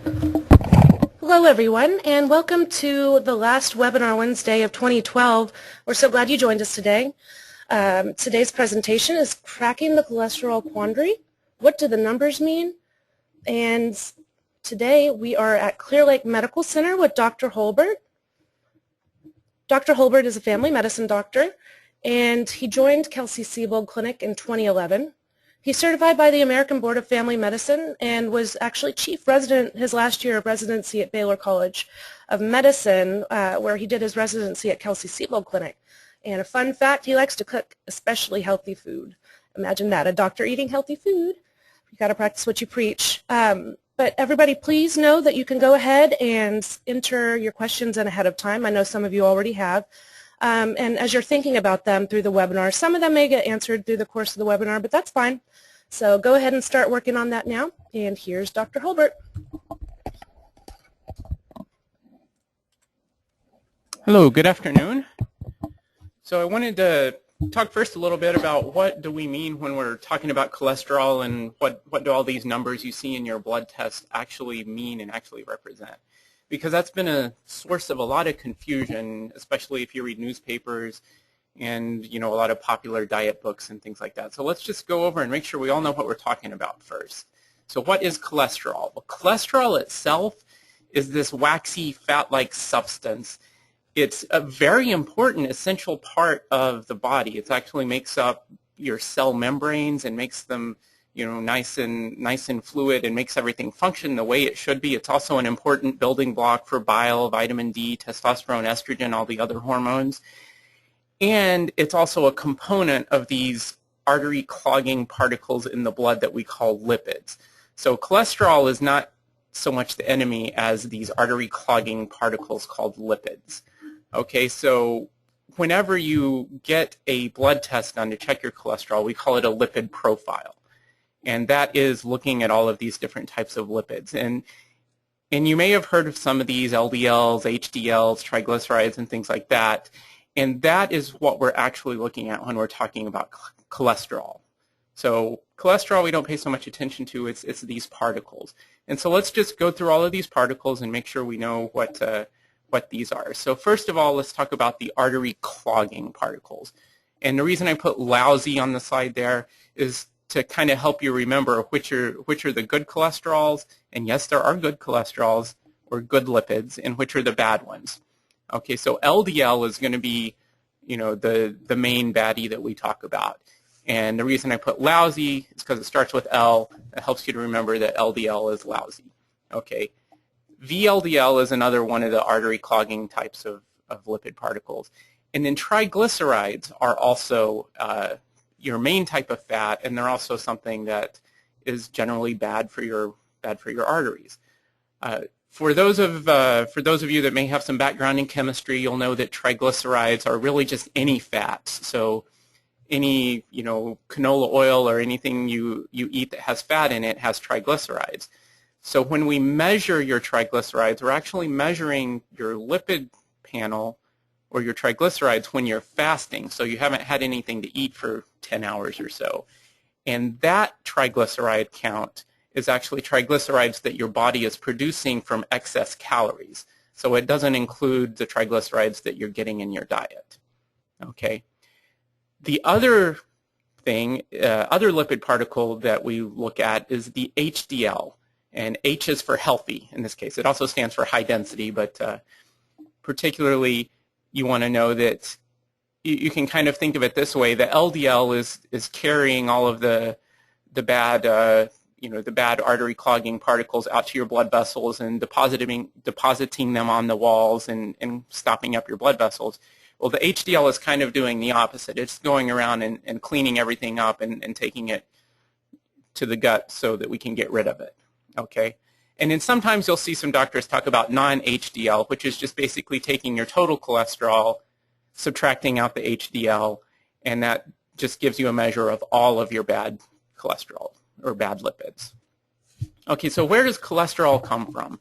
Hello everyone, and welcome to the last webinar Wednesday of 2012. We're so glad you joined us today. Today's presentation is Cracking the Cholesterol Quandary. What do the numbers mean? And today we are at Clear Lake Medical Center with Dr. Holbert. Dr. Holbert is a family medicine doctor, and he joined Kelsey-Seybold Clinic in 2011. He's certified by the American Board of Family Medicine and was actually chief resident his last year of residency at Baylor College of Medicine, where he did his residency at Kelsey-Seybold Clinic. And a fun fact, he likes to cook especially healthy food. Imagine that, a doctor eating healthy food. You got to practice what you preach. But everybody, please know that you can go ahead and enter your questions in ahead of time. I know some of you already have. And as you're thinking about them through the webinar, some of them may get answered through the course of the webinar, but that's fine. So go ahead and start working on that now. And here's Dr. Holbert. Hello, good afternoon. So I wanted to talk first a little bit about what do we mean when we're talking about cholesterol, and what do all these numbers you see in your blood test actually mean and actually represent. Because that's been a source of a lot of confusion, especially if you read newspapers and a lot of popular diet books and things like that. So let's just go over and make sure we all know what we're talking about first. So what is cholesterol? Well, cholesterol itself is this waxy fat-like substance. It's a very important essential part of the body. It actually makes up your cell membranes and makes them nice and fluid, and makes everything function the way it should be. It's also an important building block for bile, vitamin D, testosterone, estrogen, all the other hormones. And it's also a component of these artery clogging particles in the blood that we call lipids. So cholesterol is not so much the enemy as these artery clogging particles called lipids. Okay, so whenever you get a blood test done to check your cholesterol, we call it a lipid profile. And that is looking at all of these different types of lipids. And you may have heard of some of these LDLs, HDLs, triglycerides, and things like that. And that is what we're actually looking at when we're talking about cholesterol. So cholesterol we don't pay so much attention to, it's these particles. And so let's just go through all of these particles and make sure we know what these are. So first of all, let's talk about the artery clogging particles. And the reason I put lousy on the slide there is to kind of help you remember which are the good cholesterols, and yes, there are good cholesterols or good lipids, and which are the bad ones. Okay, so LDL is going to be, the main baddie that we talk about. And the reason I put lousy is because it starts with L. It helps you to remember that LDL is lousy. Okay, VLDL is another one of the artery clogging types of lipid particles. And then triglycerides are also your main type of fat, and they're also something that is generally bad for your arteries. For those of you that may have some background in chemistry, you'll know that triglycerides are really just any fats. So any canola oil or anything you eat that has fat in it has triglycerides. So when we measure your triglycerides, we're actually measuring your lipid panel or your triglycerides when you're fasting. So you haven't had anything to eat for 10 hours or so. And that triglyceride count is actually triglycerides that your body is producing from excess calories. So it doesn't include the triglycerides that you're getting in your diet. Okay. The other thing, other lipid particle that we look at is the HDL. And H is for healthy in this case. It also stands for high density, but particularly you want to know that you can kind of think of it this way: the LDL is carrying all of the bad the bad artery clogging particles out to your blood vessels and depositing them on the walls and stopping up your blood vessels. Well, the HDL is kind of doing the opposite. It's going around and cleaning everything up and taking it to the gut so that we can get rid of it. Okay? And then sometimes you'll see some doctors talk about non-HDL, which is just basically taking your total cholesterol, subtracting out the HDL, and that just gives you a measure of all of your bad cholesterol or bad lipids. Okay, so where does cholesterol come from?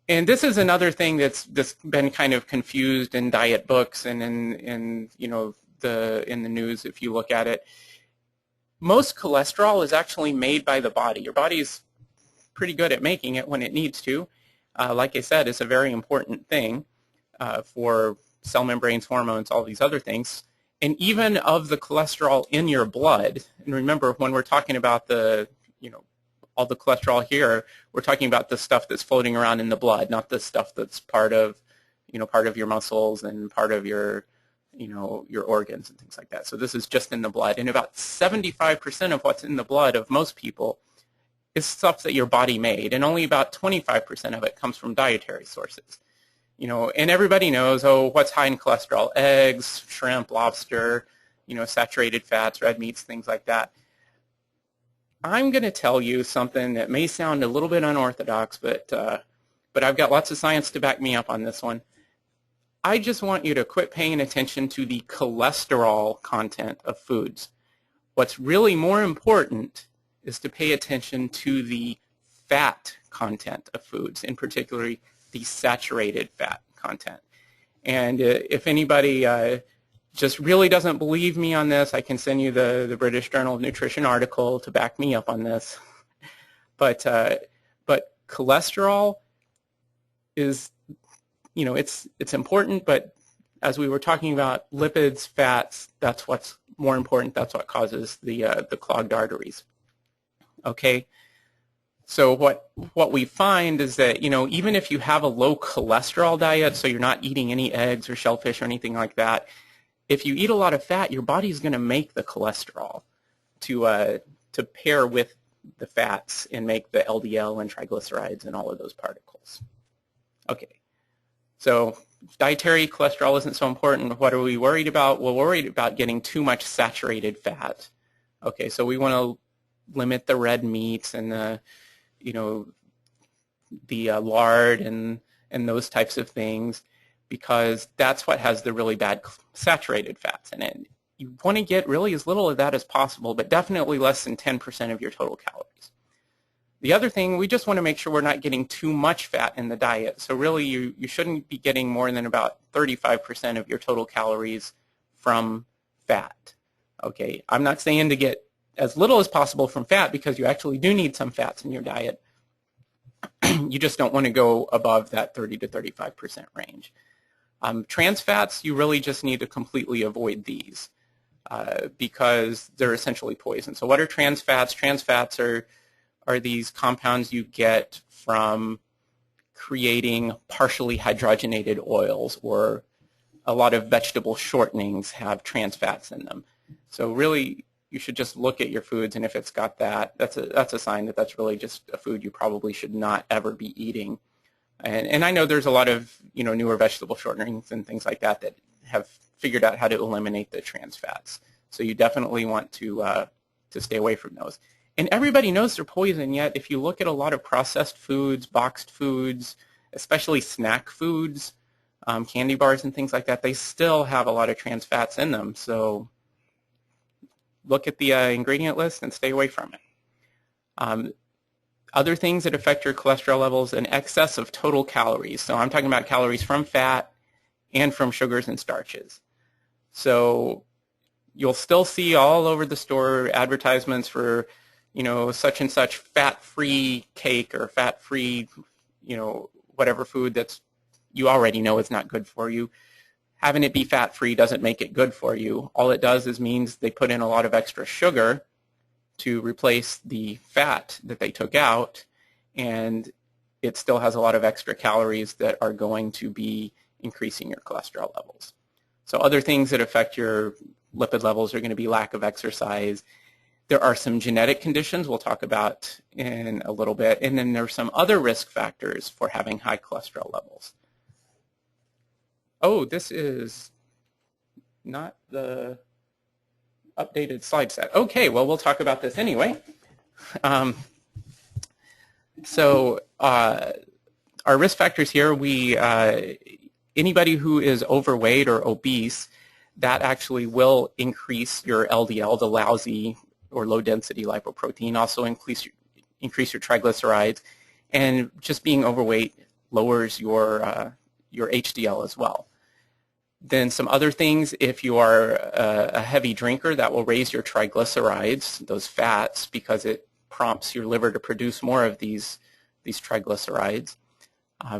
And this is another thing that's been kind of confused in diet books and in the news if you look at it. Most cholesterol is actually made by the body. Your body's pretty good at making it when it needs to. Like I said, it's a very important thing for cell membranes, hormones, all these other things. And even of the cholesterol in your blood, and remember when we're talking about the, all the cholesterol here, we're talking about the stuff that's floating around in the blood, not the stuff that's part of your muscles and part of your organs and things like that. So this is just in the blood. And about 75% of what's in the blood of most people is stuff that your body made, and only about 25% of it comes from dietary sources. And everybody knows, what's high in cholesterol? Eggs, shrimp, lobster, saturated fats, red meats, things like that. I'm going to tell you something that may sound a little bit unorthodox, but I've got lots of science to back me up on this one. I just want you to quit paying attention to the cholesterol content of foods. What's really more important is to pay attention to the fat content of foods, in particular the saturated fat content. And if anybody just really doesn't believe me on this, I can send you the British Journal of Nutrition article to back me up on this. But cholesterol is, it's important, but as we were talking about, lipids, fats, that's what's more important. That's what causes the clogged arteries. Okay. So what we find is that, even if you have a low cholesterol diet, so you're not eating any eggs or shellfish or anything like that, if you eat a lot of fat, your body's going to make the cholesterol to pair with the fats and make the LDL and triglycerides and all of those particles. Okay. So dietary cholesterol isn't so important. What are we worried about? Well, we're worried about getting too much saturated fat. Okay, so we want to limit the red meats and the lard and those types of things, because that's what has the really bad saturated fats in it. You want to get really as little of that as possible, but definitely less than 10% of your total calories. The other thing, we just want to make sure we're not getting too much fat in the diet. So really you shouldn't be getting more than about 35% of your total calories from fat. Okay, I'm not saying to get as little as possible from fat, because you actually do need some fats in your diet. You just don't want to go above that 30 to 35% range. Trans fats, you really just need to completely avoid these because they're essentially poison. So what are trans fats? Trans fats are these compounds you get from creating partially hydrogenated oils, or a lot of vegetable shortenings have trans fats in them. So really, you should just look at your foods, and if it's got that, that's a sign that that's really just a food you probably should not ever be eating. And I know there's a lot of newer vegetable shortenings and things like that that have figured out how to eliminate the trans fats. So you definitely want to stay away from those. And everybody knows they're poison, yet if you look at a lot of processed foods, boxed foods, especially snack foods, candy bars and things like that, they still have a lot of trans fats in them. So look at the ingredient list and stay away from it. Other things that affect your cholesterol levels, an excess of total calories. So I'm talking about calories from fat and from sugars and starches. So you'll still see all over the store advertisements for, such and such fat-free cake or fat-free, whatever food that's you already know is not good for you. Having it be fat-free doesn't make it good for you. All it does is means they put in a lot of extra sugar to replace the fat that they took out, and it still has a lot of extra calories that are going to be increasing your cholesterol levels. So other things that affect your lipid levels are going to be lack of exercise. There are some genetic conditions we'll talk about in a little bit, and then there are some other risk factors for having high cholesterol levels. Oh, this is not the updated slide set. Okay, well, we'll talk about this anyway. Our risk factors here, anybody who is overweight or obese, that actually will increase your LDL, the lousy or low-density lipoprotein, also increase your triglycerides, and just being overweight lowers your HDL as well. Then some other things, if you are a heavy drinker, that will raise your triglycerides, those fats, because it prompts your liver to produce more of these triglycerides.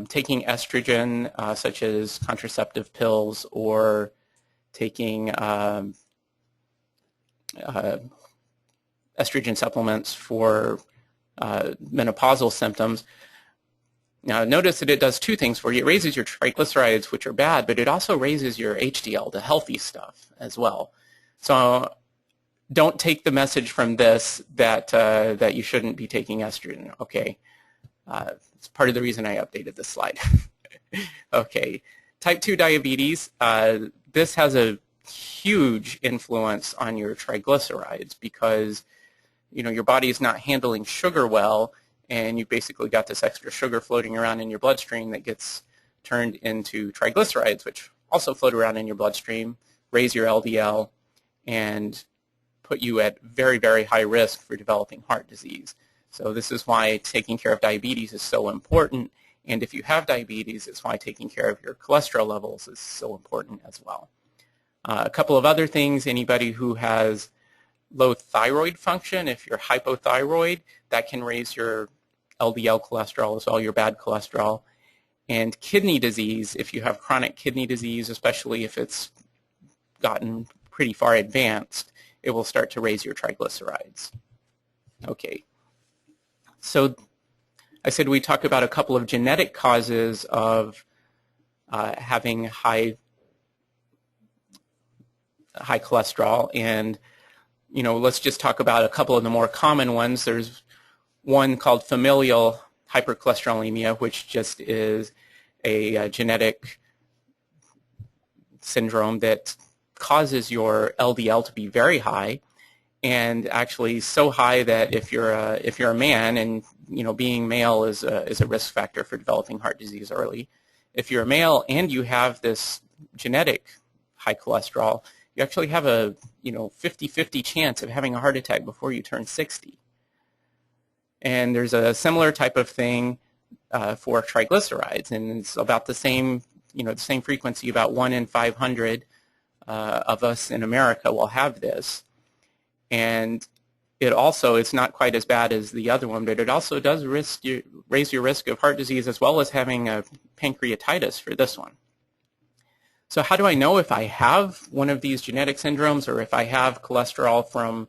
Taking estrogen, such as contraceptive pills, or taking estrogen supplements for menopausal symptoms. Now notice that it does two things for you. It raises your triglycerides, which are bad, but it also raises your HDL, the healthy stuff, as well. So don't take the message from this that you shouldn't be taking estrogen. Okay, it's part of the reason I updated this slide. Okay, type 2 diabetes. This has a huge influence on your triglycerides because your body is not handling sugar well, and you basically got this extra sugar floating around in your bloodstream that gets turned into triglycerides, which also float around in your bloodstream, raise your LDL, and put you at very, very high risk for developing heart disease. So this is why taking care of diabetes is so important, and if you have diabetes, it's why taking care of your cholesterol levels is so important as well. A couple of other things: anybody who has low thyroid function, if you're hypothyroid, that can raise your LDL cholesterol as well, your bad cholesterol. And kidney disease, if you have chronic kidney disease, especially if it's gotten pretty far advanced, it will start to raise your triglycerides. Okay, so I said we talk about a couple of genetic causes of having high cholesterol, and let's just talk about a couple of the more common ones. There's one called familial hypercholesterolemia, which just is a genetic syndrome that causes your LDL to be very high, and actually so high that if you're a man, and being male is a risk factor for developing heart disease early. If you're a male and you have this genetic high cholesterol, you actually have a 50-50 chance of having a heart attack before you turn 60. And there's a similar type of thing for triglycerides, and it's about the same, the same frequency. About 1 in 500 of us in America will have this, and it's not quite as bad as the other one, but it also does raise your risk of heart disease, as well as having a pancreatitis for this one. So how do I know if I have one of these genetic syndromes, or if I have cholesterol from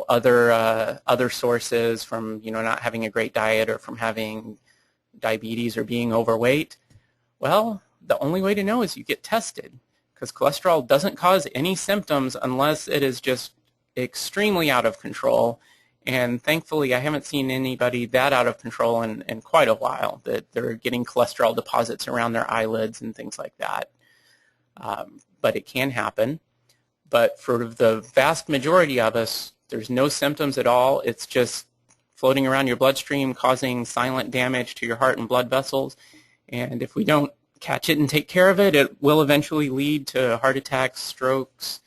other sources, from not having a great diet, or from having diabetes or being overweight? Well, the only way to know is you get tested, because cholesterol doesn't cause any symptoms unless it is just extremely out of control. And thankfully, I haven't seen anybody that out of control in quite a while, that they're getting cholesterol deposits around their eyelids and things like that. But it can happen. But for the vast majority of us, there's no symptoms at all. It's just floating around your bloodstream, causing silent damage to your heart and blood vessels. And if we don't catch it and take care of it, it will eventually lead to heart attacks, strokes,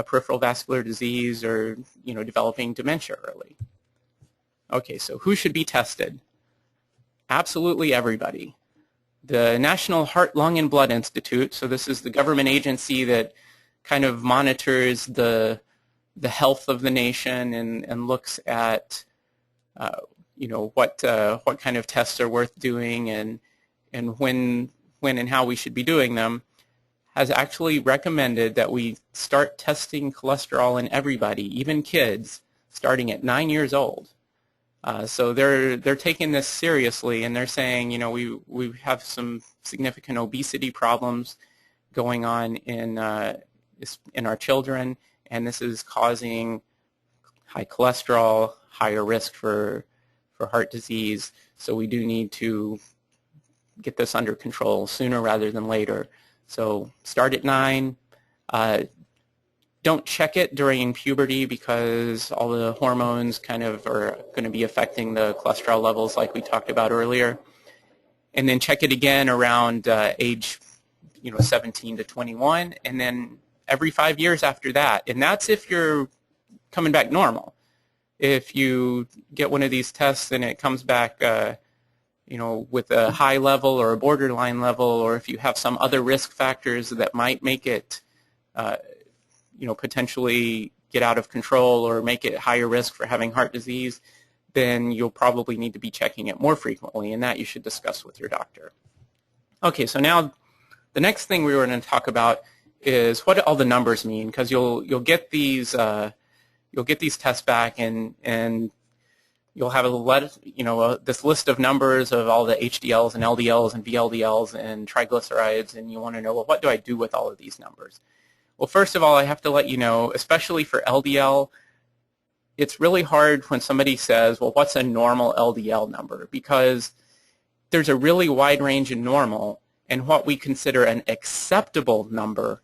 peripheral vascular disease, or developing dementia early. Okay, so who should be tested? Absolutely everybody. The National Heart, Lung, and Blood Institute, so this is the government agency that kind of monitors the health of the nation and looks at what kind of tests are worth doing and when and how we should be doing them, has actually recommended that we start testing cholesterol in everybody, even kids, starting at 9 years old. So they're taking this seriously, and they're saying, we have some significant obesity problems going on in our children, and this is causing high cholesterol, higher risk for heart disease. So we do need to get this under control sooner rather than later. So start at 9. Don't check it during puberty, because all the hormones kind of are going to be affecting the cholesterol levels like we talked about earlier. And then check it again around age 17 to 21, and then every 5 years after that. And that's if you're coming back normal. If you get one of these tests and it comes back with a high level or a borderline level, or if you have some other risk factors that might make it potentially get out of control or make it higher risk for having heart disease, then you'll probably need to be checking it more frequently, and that you should discuss with your doctor. Okay, so now the next thing we were going to talk about is what do all the numbers mean, because you'll get these tests back, and you'll have this list of numbers of all the HDLs and LDLs and VLDLs and triglycerides, and you want to know, well, what do I do with all of these numbers? Well, first of all, I have to let you know, especially for LDL, it's really hard when somebody says, well, what's a normal LDL number? Because there's a really wide range in normal, and what we consider an acceptable number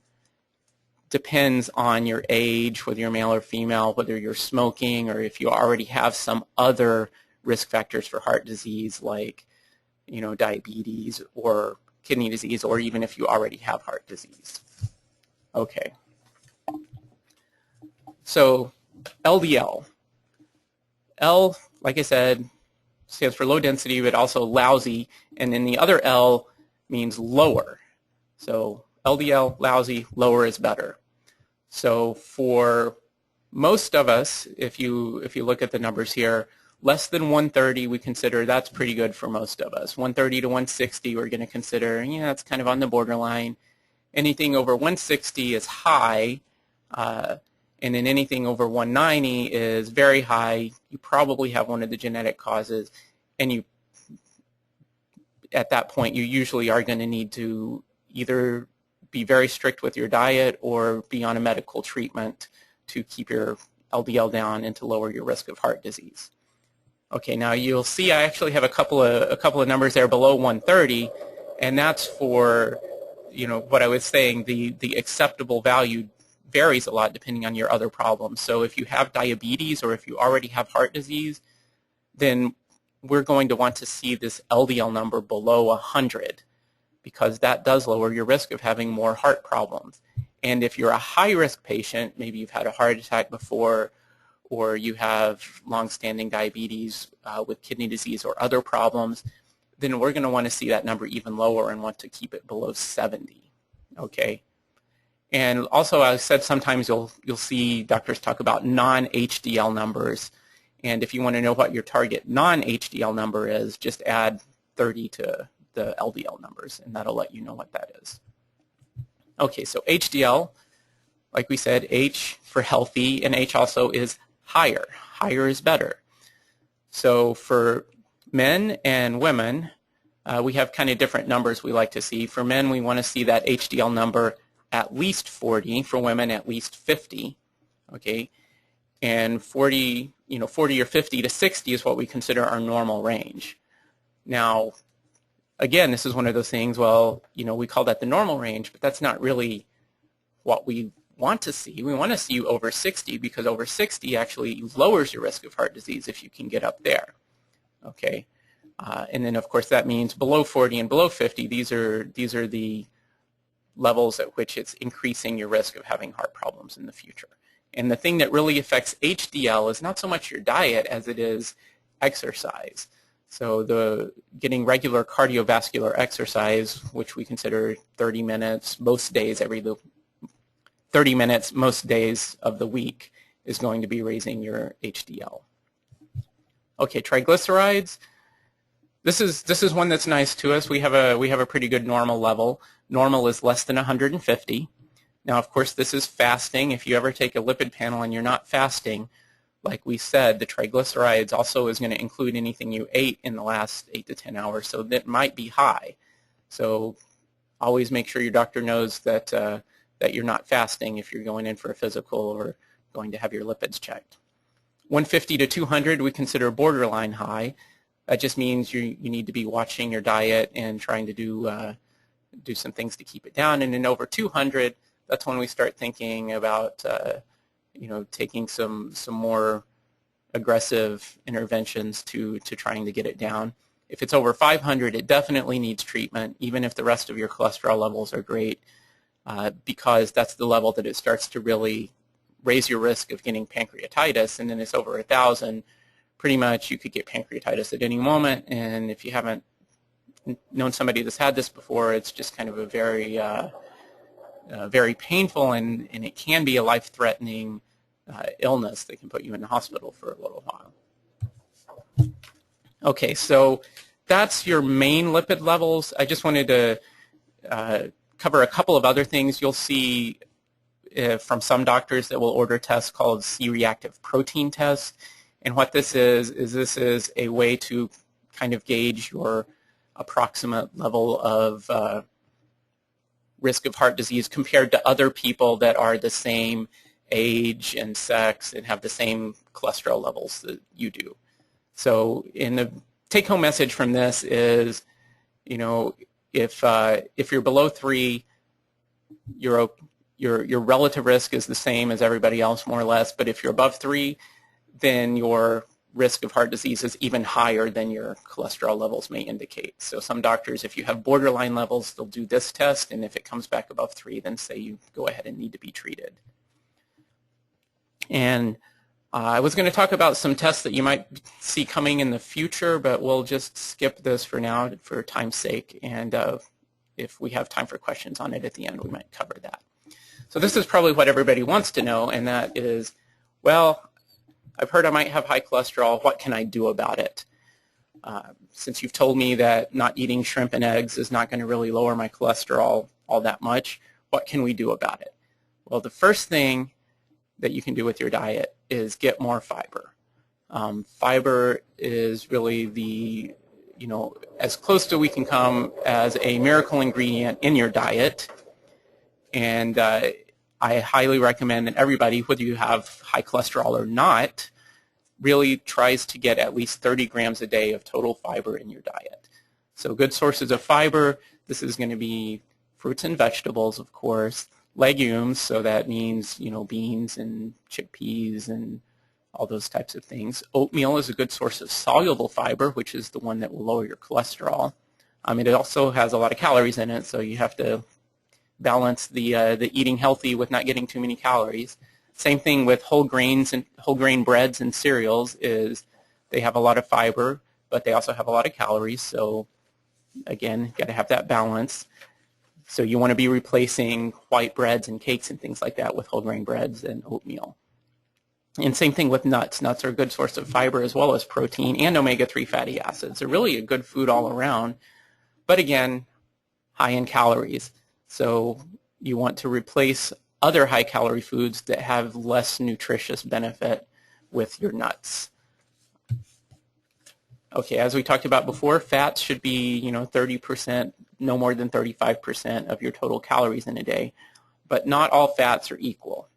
depends on your age, whether you're male or female, whether you're smoking, or if you already have some other risk factors for heart disease like, diabetes or kidney disease, or even if you already have heart disease. Okay. So LDL. L, like I said, stands for low density, but also lousy, and then the other L means lower. So LDL, lousy, lower is better. So for most of us, if you look at the numbers here, less than 130 we consider that's pretty good for most of us. 130 to 160 we're going to consider, that's kind of on the borderline. Anything over 160 is high, and then anything over 190 is very high. You probably have one of the genetic causes, and at that point you usually are going to need to either be very strict with your diet or be on a medical treatment to keep your LDL down and to lower your risk of heart disease. Okay, now you'll see I actually have a couple of numbers there below 130, and that's for what I was saying, the acceptable value varies a lot depending on your other problems. So if you have diabetes or if you already have heart disease, then we're going to want to see this LDL number below 100, because that does lower your risk of having more heart problems. And if you're a high-risk patient, maybe you've had a heart attack before, or you have long-standing diabetes with kidney disease or other problems, then we're going to want to see that number even lower and want to keep it below 70. Okay. And also, I said sometimes you'll see doctors talk about non-HDL numbers, and if you want to know what your target non-HDL number is, just add 30 to the LDL numbers, and that'll let you know what that is. Okay, so HDL, like we said, H for healthy, and H also is higher. Higher is better. So for men and women, we have kind of different numbers we like to see. For men, we want to see that HDL number at least 40. For women, at least 50. Okay, and 40 or 50 to 60 is what we consider our normal range. Now, again, this is one of those things, well, we call that the normal range, but that's not really what we want to see. We want to see you over 60, because over 60 actually lowers your risk of heart disease if you can get up there. Okay, and then of course that means below 40 and below 50, these are the levels at which it's increasing your risk of having heart problems in the future. And the thing that really affects HDL is not so much your diet as it is exercise. So getting regular cardiovascular exercise, which we consider 30 minutes most days 30 minutes most days of the week, is going to be raising your HDL. Okay, triglycerides. This is one that's nice to us. We have a pretty good normal level. Normal is less than 150. Now, of course, this is fasting. If you ever take a lipid panel and you're not fasting, like we said, the triglycerides also is going to include anything you ate in the last 8 to 10 hours, so that might be high. So always make sure your doctor knows that that you're not fasting if you're going in for a physical or going to have your lipids checked. 150 to 200 we consider borderline high. That just means you need to be watching your diet and trying to do some things to keep it down. And then over 200, that's when we start thinking about taking some more aggressive interventions to trying to get it down. If it's over 500, it definitely needs treatment, even if the rest of your cholesterol levels are great, because that's the level that it starts to really raise your risk of getting pancreatitis. And then it's over 1,000, pretty much you could get pancreatitis at any moment. And if you haven't known somebody that's had this before, it's just kind of a very painful, and it can be a life-threatening illness that can put you in the hospital for a little while. Okay, so that's your main lipid levels. I just wanted to cover a couple of other things. You'll see from some doctors that will order tests called C-reactive protein tests. And what this is a way to kind of gauge your approximate level of risk of heart disease compared to other people that are the same age and sex and have the same cholesterol levels that you do. So in the take-home message from this is, you know, if you're below 3, your relative risk is the same as everybody else, more or less. But if you're above 3, then your risk of heart disease is even higher than your cholesterol levels may indicate. So some doctors, if you have borderline levels, they'll do this test, and if it comes back above 3, then say you go ahead and need to be treated. And I was going to talk about some tests that you might see coming in the future, but we'll just skip this for now for time's sake, and if we have time for questions on it at the end, we might cover that. So this is probably what everybody wants to know, and that is, well, I've heard I might have high cholesterol. What can I do about it? Since you've told me that not eating shrimp and eggs is not going to really lower my cholesterol all that much, what can we do about it? Well, the first thing that you can do with your diet is get more fiber. Fiber is really the, you know, as close to we can come as a miracle ingredient in your diet. And I highly recommend that everybody, whether you have high cholesterol or not, really tries to get at least 30 grams a day of total fiber in your diet. So good sources of fiber, this is going to be fruits and vegetables, of course, legumes, so that means, you know, beans and chickpeas and all those types of things. Oatmeal is a good source of soluble fiber, which is the one that will lower your cholesterol. It also has a lot of calories in it, so you have to balance the eating healthy with not getting too many calories. Same thing with whole grains and whole grain breads and cereals is they have a lot of fiber, but they also have a lot of calories. So again, got to have that balance. So you want to be replacing white breads and cakes and things like that with whole grain breads and oatmeal. And same thing with nuts. Nuts are a good source of fiber as well as protein and omega-3 fatty acids. They're really a good food all around, but again, high in calories. So you want to replace other high-calorie foods that have less nutritious benefit with your nuts. Okay, as we talked about before, fats should be, you know, 30%, no more than 35% of your total calories in a day, but not all fats are equal.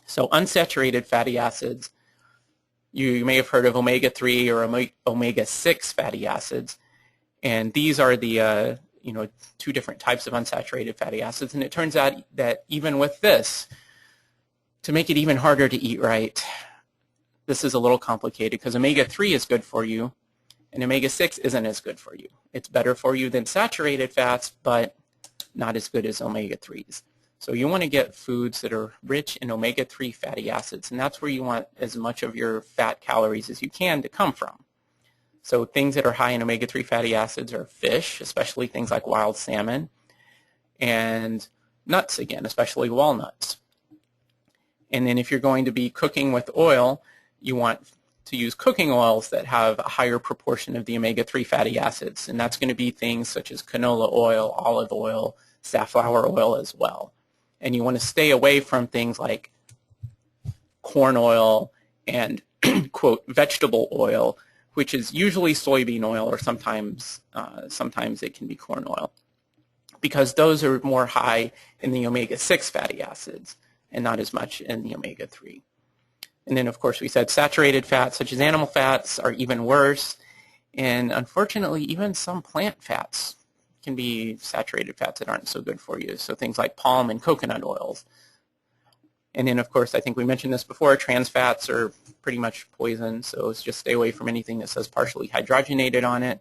So unsaturated fatty acids, you may have heard of omega-3 or omega-6 fatty acids, and these are the you know, 2 different types of unsaturated fatty acids. And it turns out that even with this, to make it even harder to eat right, this is a little complicated because omega-3 is good for you and omega-6 isn't as good for you. It's better for you than saturated fats, but not as good as omega-3s. So you want to get foods that are rich in omega-3 fatty acids, and that's where you want as much of your fat calories as you can to come from. So things that are high in omega-3 fatty acids are fish, especially things like wild salmon, and nuts again, especially walnuts. And then if you're going to be cooking with oil, you want to use cooking oils that have a higher proportion of the omega-3 fatty acids, and that's going to be things such as canola oil, olive oil, safflower oil as well. And you want to stay away from things like corn oil and, quote, vegetable oil, which is usually soybean oil, or sometimes it can be corn oil, because those are more high in the omega-6 fatty acids and not as much in the omega-3. And then, of course, we said saturated fats, such as animal fats, are even worse. And unfortunately, even some plant fats can be saturated fats that aren't so good for you. So things like palm and coconut oils. And then, of course, I think we mentioned this before, trans fats are pretty much poison, so just stay away from anything that says partially hydrogenated on it.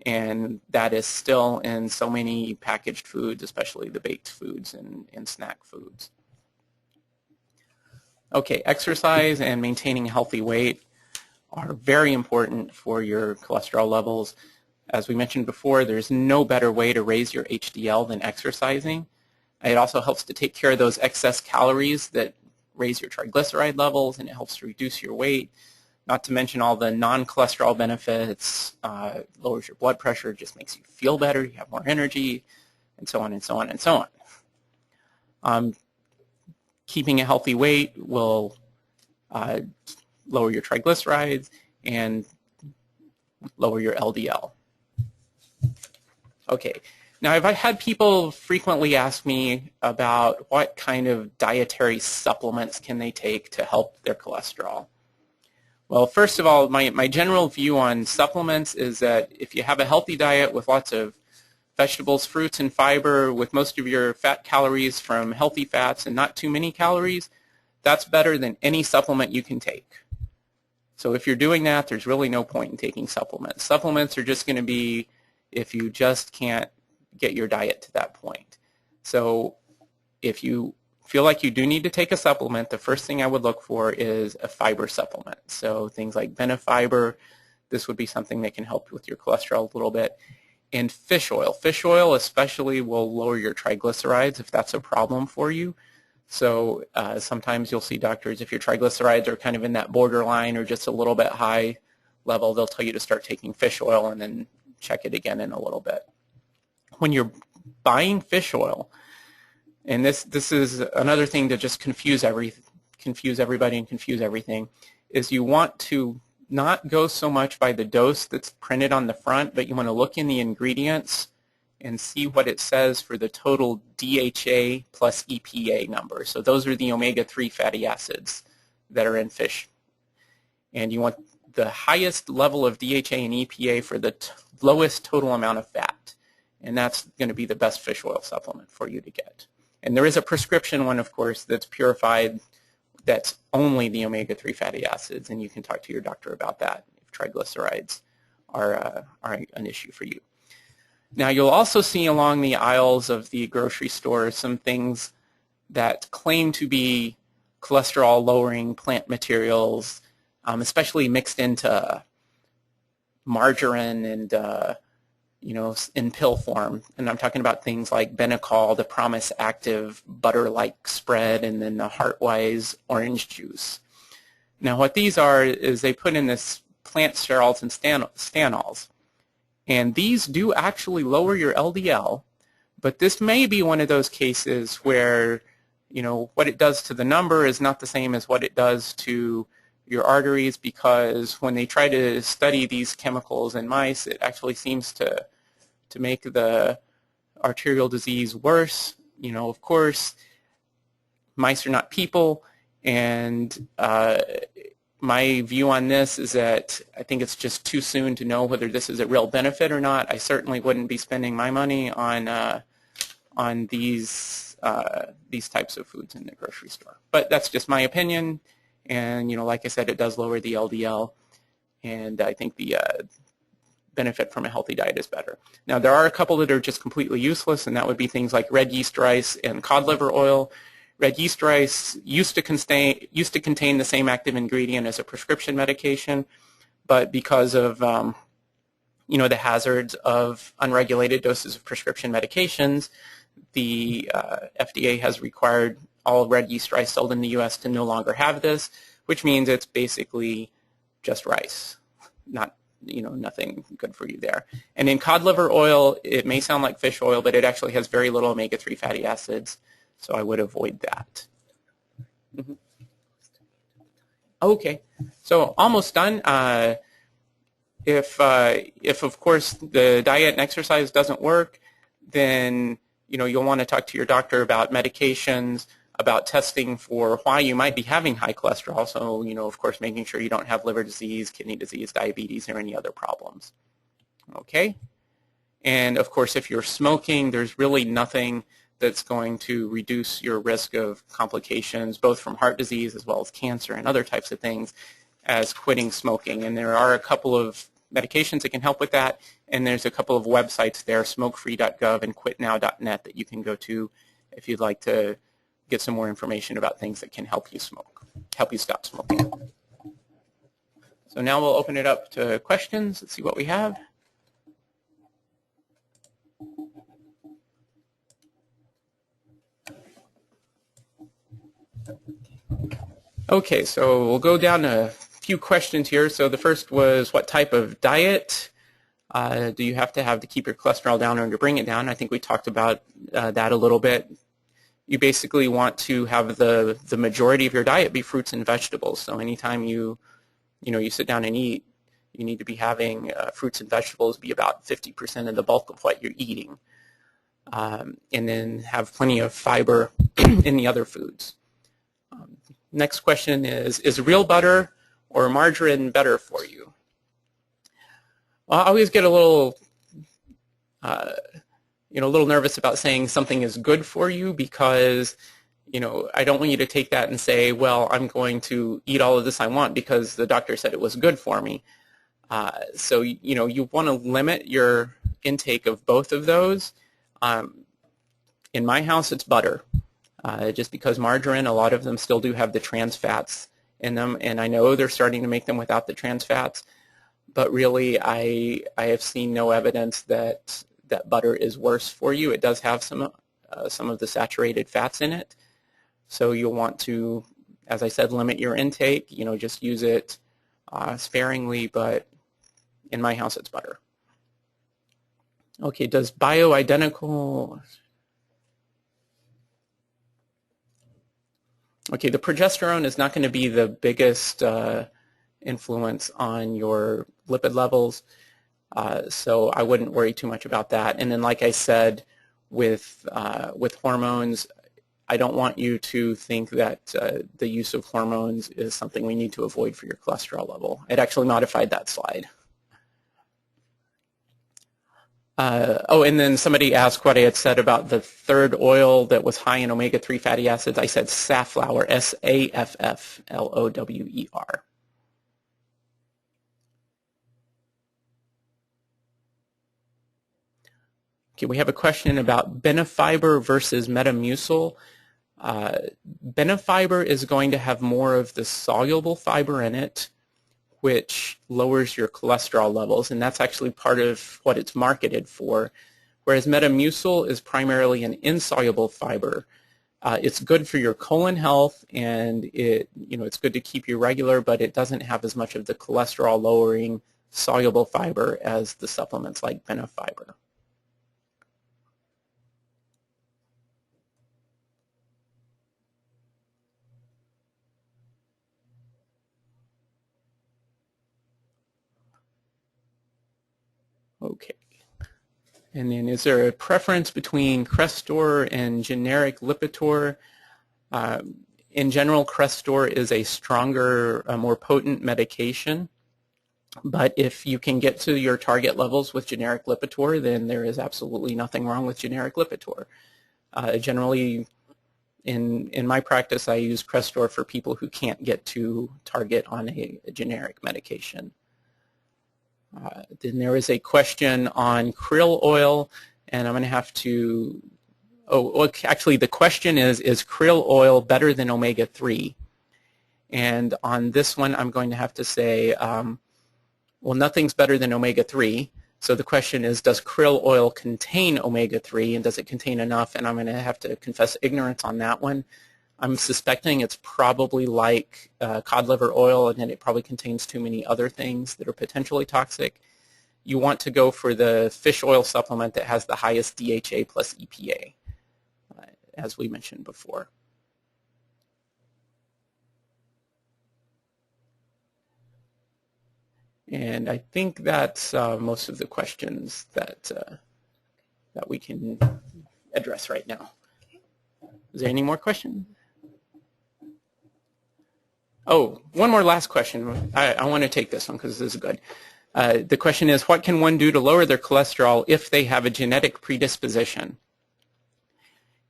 And that is still in so many packaged foods, especially the baked foods and snack foods. Okay, exercise and maintaining a healthy weight are very important for your cholesterol levels. As we mentioned before, there's no better way to raise your HDL than exercising. It also helps to take care of those excess calories that raise your triglyceride levels, and it helps to reduce your weight. not to mention all the non-cholesterol benefits, lowers your blood pressure, just makes you feel better, you have more energy, and so on and so on and so on. Keeping a healthy weight will lower your triglycerides and lower your LDL. Okay, now I've had people frequently ask me about what kind of dietary supplements can they take to help their cholesterol. Well, first of all, my general view on supplements is that if you have a healthy diet with lots of vegetables, fruits, and fiber, with most of your fat calories from healthy fats and not too many calories, that's better than any supplement you can take. So if you're doing that, there's really no point in taking supplements. Supplements are just going to be if you just can't get your diet to that point. So if you feel like you do need to take a supplement, the first thing I would look for is a fiber supplement. So things like Benefiber, this would be something that can help with your cholesterol a little bit. And fish oil. Fish oil especially will lower your triglycerides if that's a problem for you. So sometimes you'll see doctors, if your triglycerides are kind of in that borderline or just a little bit high level, they'll tell you to start taking fish oil and then check it again in a little bit. When you're buying fish oil, and this is another thing to just confuse everybody and confuse everything, is you want to not go so much by the dose that's printed on the front, but you want to look in the ingredients and see what it says for the total DHA plus EPA number. So those are the omega-3 fatty acids that are in fish. And you want the highest level of DHA and EPA for the lowest total amount of fat. And that's going to be the best fish oil supplement for you to get. And there is a prescription one, of course, that's purified, that's only the omega-3 fatty acids, and you can talk to your doctor about that if triglycerides are an issue for you. Now, you'll also see along the aisles of the grocery store some things that claim to be cholesterol-lowering plant materials, especially mixed into margarine and in pill form. And I'm talking about things like Benecol, the Promise Active butter-like spread, and then the Heartwise orange juice. Now what these are is they put in this plant sterols and stanols. And these do actually lower your LDL, but this may be one of those cases where, what it does to the number is not the same as what it does to your arteries, because when they try to study these chemicals in mice, it actually seems to make the arterial disease worse. Of course, mice are not people, and my view on this is that I think it's just too soon to know whether this is a real benefit or not. I certainly wouldn't be spending my money on these types of foods in the grocery store. But that's just my opinion, and like I said, it does lower the LDL, and I think the benefit from a healthy diet is better. Now, there are a couple that are just completely useless, and that would be things like red yeast rice and cod liver oil. Red yeast rice used to contain the same active ingredient as a prescription medication, but because of the hazards of unregulated doses of prescription medications, the FDA has required all red yeast rice sold in the U.S. to no longer have this, which means it's basically just rice, nothing good for you there. And in cod liver oil, it may sound like fish oil, but it actually has very little omega-3 fatty acids, so I would avoid that. Mm-hmm. Okay, so almost done. If of course the diet and exercise doesn't work, then you'll want to talk to your doctor about medications, about testing for why you might be having high cholesterol. So of course making sure you don't have liver disease, kidney disease, diabetes, or any other problems. Okay, and of course if you're smoking, there's really nothing that's going to reduce your risk of complications, both from heart disease as well as cancer and other types of things, as quitting smoking. And there are a couple of medications that can help with that, and there's a couple of websites there, smokefree.gov and quitnow.net, that you can go to if you'd like to get some more information about things that can help you stop smoking. So now we'll open it up to questions. Let's see what we have. Okay, so we'll go down to few questions here. So the first was, what type of diet do you have to keep your cholesterol down or to bring it down? I think we talked about that a little bit. You basically want to have the majority of your diet be fruits and vegetables. So anytime you sit down and eat, you need to be having fruits and vegetables be about 50% of the bulk of what you're eating. And then have plenty of fiber in the other foods. Next question is real butter or margarine better for you? Well, I always get a little nervous about saying something is good for you, because I don't want you to take that and say, well, I'm going to eat all of this I want because the doctor said it was good for me. So you want to limit your intake of both of those. In my house, it's butter, just because margarine, a lot of them still do have the trans fats in them, and I know they're starting to make them without the trans fats, but really I have seen no evidence that butter is worse for you. It does have some of the saturated fats in it, so you'll want to, as I said, limit your intake. Just use it sparingly, but in my house it's butter. Okay, does bioidentical... Okay, the progesterone is not going to be the biggest influence on your lipid levels, so I wouldn't worry too much about that. And then, like I said, with hormones, I don't want you to think that the use of hormones is something we need to avoid for your cholesterol level. I'd actually modified that slide. And then somebody asked what I had said about the third oil that was high in omega-3 fatty acids. I said safflower, S-A-F-F-L-O-W-E-R. Okay, we have a question about benefiber versus metamucil. Benefiber is going to have more of the soluble fiber in it, which lowers your cholesterol levels, and that's actually part of what it's marketed for, whereas Metamucil is primarily an insoluble fiber. It's good for your colon health, and it's good to keep you regular, but it doesn't have as much of the cholesterol-lowering soluble fiber as the supplements like Benefiber. Okay. And then is there a preference between Crestor and generic Lipitor? In general, Crestor is a stronger, more potent medication. But if you can get to your target levels with generic Lipitor, then there is absolutely nothing wrong with generic Lipitor. Generally, in my practice, I use Crestor for people who can't get to target on a generic medication. Then there is a question on krill oil, and I'm going to have to, actually the question is krill oil better than omega-3? And on this one, I'm going to have to say, well, nothing's better than omega-3. So the question is, does krill oil contain omega-3, and does it contain enough? And I'm going to have to confess ignorance on that one. I'm suspecting it's probably like cod liver oil, and then it probably contains too many other things that are potentially toxic. You want to go for the fish oil supplement that has the highest DHA plus EPA, as we mentioned before. And I think that's most of the questions that we can address right now. Is there any more questions? Oh, one more last question. I want to take this one because this is good. The question is, what can one do to lower their cholesterol if they have a genetic predisposition?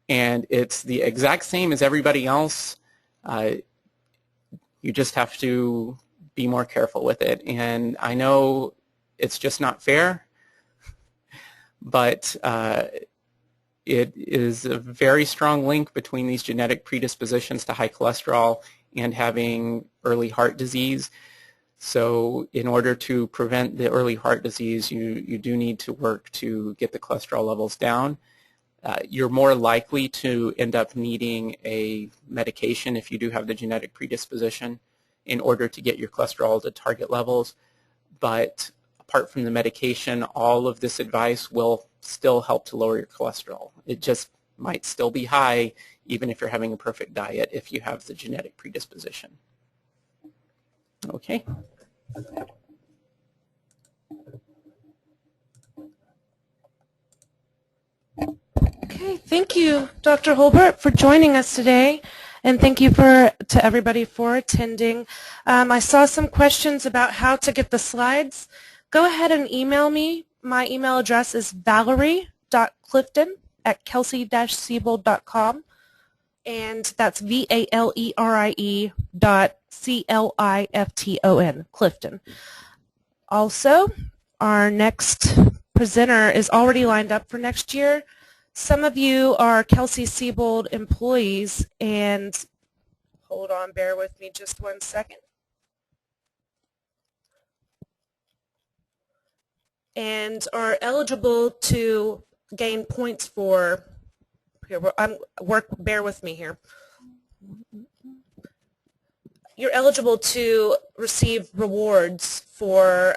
And it's the exact same as everybody else. You just have to be more careful with it. And I know it's just not fair, but it is a very strong link between these genetic predispositions to high cholesterol and having early heart disease. So in order to prevent the early heart disease, you do need to work to get the cholesterol levels down. You're more likely to end up needing a medication if you do have the genetic predisposition. in order to get your cholesterol to target levels. But apart from the medication, all of this advice will still help to lower your cholesterol. It just might still be high even if you're having a perfect diet if you have the genetic predisposition. Okay. Okay, thank you, Dr. Holbert, for joining us today, and thank you to everybody for attending. I saw some questions about how to get the slides. Go ahead and email me. My email address is valerie.clifton@Kelsey-Seybold.com, and that's VALERIE.CLIFTON, Clifton. Also, our next presenter is already lined up for next year. Some of you are Kelsey-Seybold employees, and hold on, bear with me just one second. And are eligible to gain points for, bear with me here. You're eligible to receive rewards for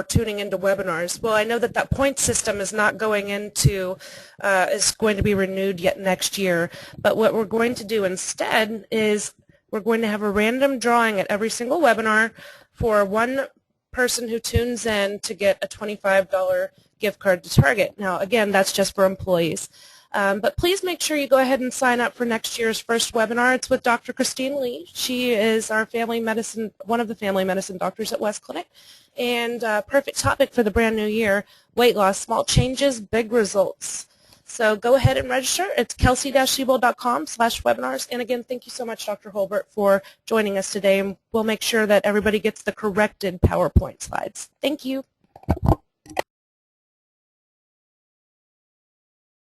tuning into webinars. Well, I know that that point system is not going into, is going to be renewed yet next year, but what we're going to do instead is we're going to have a random drawing at every single webinar for one person who tunes in to get a $25 gift card to Target. Now, again, that's just for employees. But please make sure you go ahead and sign up for next year's first webinar. It's with Dr. Christine Lee. She is our family medicine, one of the family medicine doctors at West Clinic. And perfect topic for the brand new year, weight loss, small changes, big results. So go ahead and register. It's kelsey-seybold.com/webinars. And again, thank you so much, Dr. Holbert, for joining us today. And we'll make sure that everybody gets the corrected PowerPoint slides. Thank you.